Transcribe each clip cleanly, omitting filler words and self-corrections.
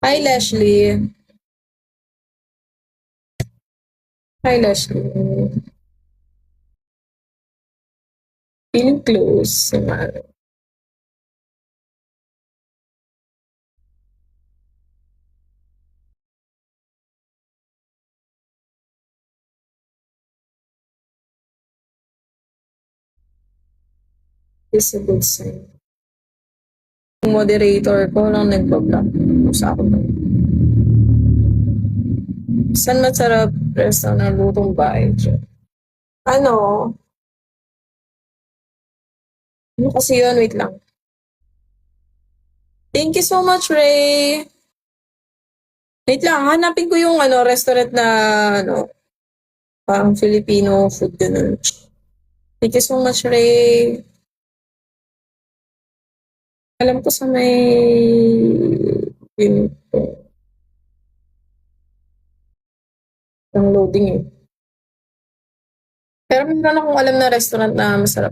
Hi, Leslie. Hi, Leslie. Feeling close naman. Is a good sign. Yung moderator ko lang nagbablock sa akin. Saan masarap restaurant ng lutong bahay dyan? Ano? Ano kasi yun? Wait lang. Thank you so much, Ray. Wait lang, hanapin ko yung restaurant na ano, parang Filipino food ganun. Thank you so much, Ray. Alam ko sa may yun, yung loading eh. Pero meron akong alam na restaurant na masarap.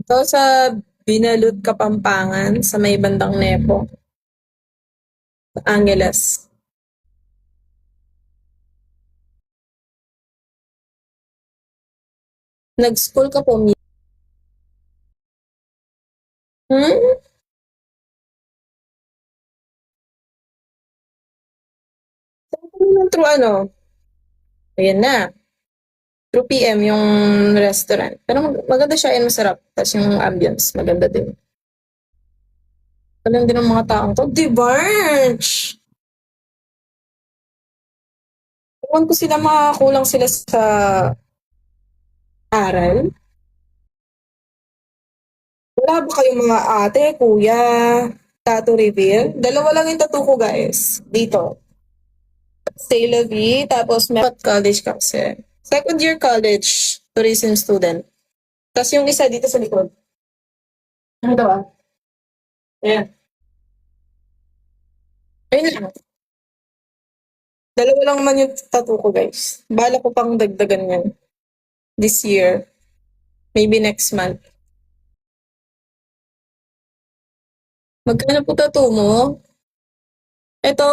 Ito sa Binalud, Kapampangan, sa may bandang Nepo, Angeles. Nag-school ka po, Mi? Hmm? Saan ka naman through ano? Ayan na. Through PM yung restaurant. Pero maganda siya and masarap. Tapos yung ambience, maganda din. Alam din ng mga taong to. Di Barge! Ewan ko sila makakulang sila sa aral. Wala ba kayong mga ate, kuya, tattoo reveal? Dalawa lang yung tattoo ko, guys. Dito. Stay Lovey, tapos may college ka kasi. Second year college, tourism student. Tapos yung isa dito sa likod. Ano daw ah? Ayan. Ayun lang. Dalawa lang naman yung tattoo ko, guys. Bala ko pang dagdagan yan. This year. Maybe next month. Magkano po tattoo mo? Ito,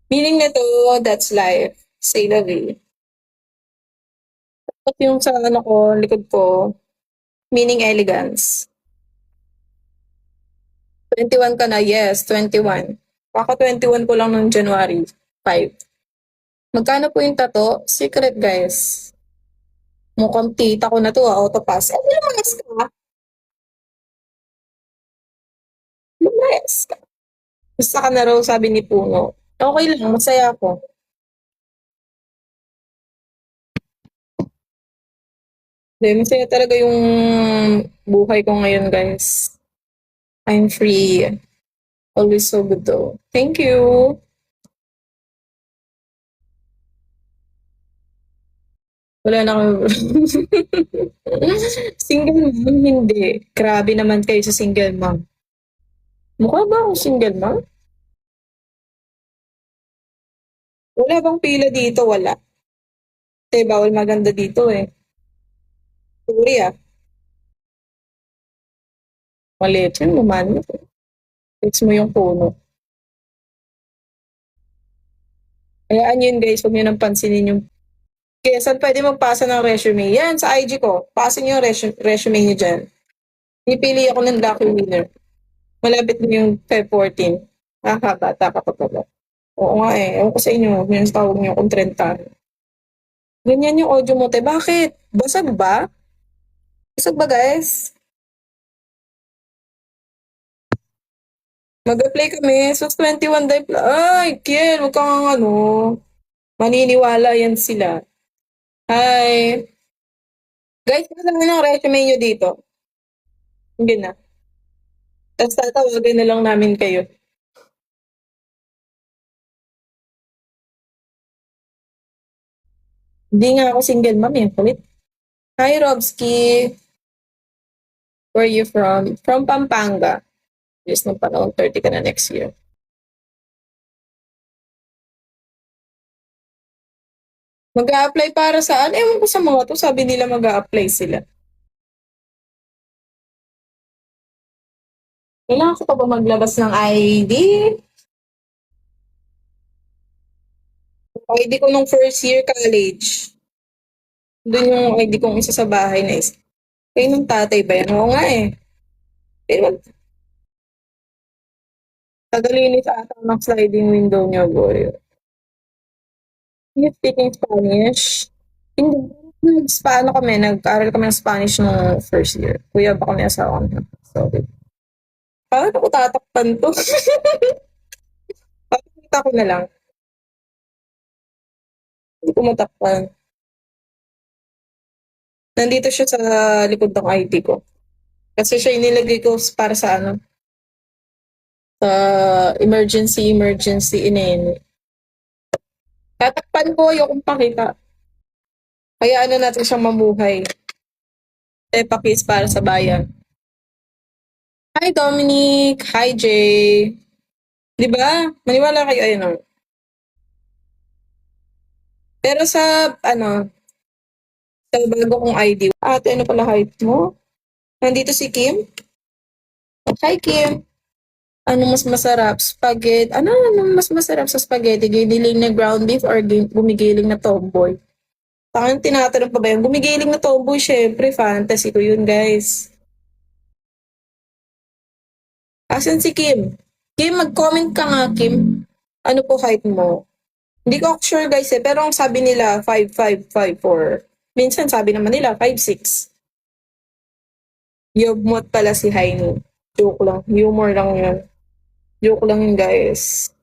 meaning nito, that's life. Say Lovey. At yung sa ano ko, likod ko, meaning elegance. 21 ka na, yes, 21. Kaka 21 ko lang noong January 5. Magkano po yung tato? Secret, guys. Mukhang tita ko na to, autopass. Eh, lumayas ka. Lumayas ka. Gusto ka na raw, sabi ni Puno. Okay lang, masaya ako. Hindi, masaya talaga yung buhay ko ngayon, guys. I'm free. Always so good though. Thank you. Wala na ako. Single mom, hindi. Grabe naman kayo sa single mom. Mukha ba akong single mom? Wala bang pila dito? Wala. Kasi bawal maganda dito eh. Sorry ah. Maliit yun, naman. Fix mo yung puno. Hayaan yun guys, huwag nyo nang pansinin yung... Kaya saan pwede magpasa ng resume? Yan, sa IG ko. Pasin nyo yung resume nyo dyan. Pinipili ako ng lucky winner. Malapit na yung Feb 14. Bata ka pa pala. Oo nga eh. Ewan ko sa inyo. Yung tawag nyo kung 30. Ganyan yung audio mo, te. Bakit? Basag ba? Basag ba, guys? Mag-apply kami. So, 21 day Ay, Kiel, huwag kang ano. Maniniwala yan sila. Hi. Guys, kasama ng resume nyo dito. Hindi na. Tapos tatawagan na lang namin kayo. Hindi nga ako single mom eh. Kulit. Hi, Robski. Where are you from? From Pampanga. Yes, nung panahon, 30 ka na next year. Mag-a-apply para saan? Ewan ko sa mga to. Sabi nila mag-a-apply sila. Kailangan ko pa ba maglabas ng ID? ID ko nung first year college. Doon yung ID kong isa sa bahay na is. Kayo ng tatay ba yan? Oo nga eh. Pero tagalinis ata ng sliding window niyo, boy. You speaking Spanish? Hindi. Paano kami? Nag-aral kami ng Spanish nung first year. Kuya ba kami asawa ko? Sorry. Paano ko tatakpan to? Pakita ko na lang. Hindi ko matakpan. Nandito siya sa likod ng ID ko. Kasi siya inilagay ko para sa ano, sa emergency inene. Tatakpan ko, ayokong pakita. Kaya ano natin siyang mamuhay. Pakis para sa bayan. Hi Dominic! Hi Jay! Di ba? Maniwala kayo, ayun o. Pero sa, ano, sa bago kong ID, ate, ano pala height mo? Nandito si Kim? Hi Kim! Ano mas masarap? Spaghetti? Ano mas masarap sa spaghetti? Giniling na ground beef or gumigiling na tomboy? Parang tinatanong pa ba yun? Gumigiling na tomboy, syempre, fantasy ko yun, guys. Asan si Kim? Kim, mag-comment ka nga, Kim. Ano po height mo? Hindi ko sure, guys, eh. Pero ang sabi nila, 5'5", 5'4". Minsan sabi naman nila, 5'6". Yogmot pala si Haini. Joke lang. Humor lang yun. Joke lang yun, guys.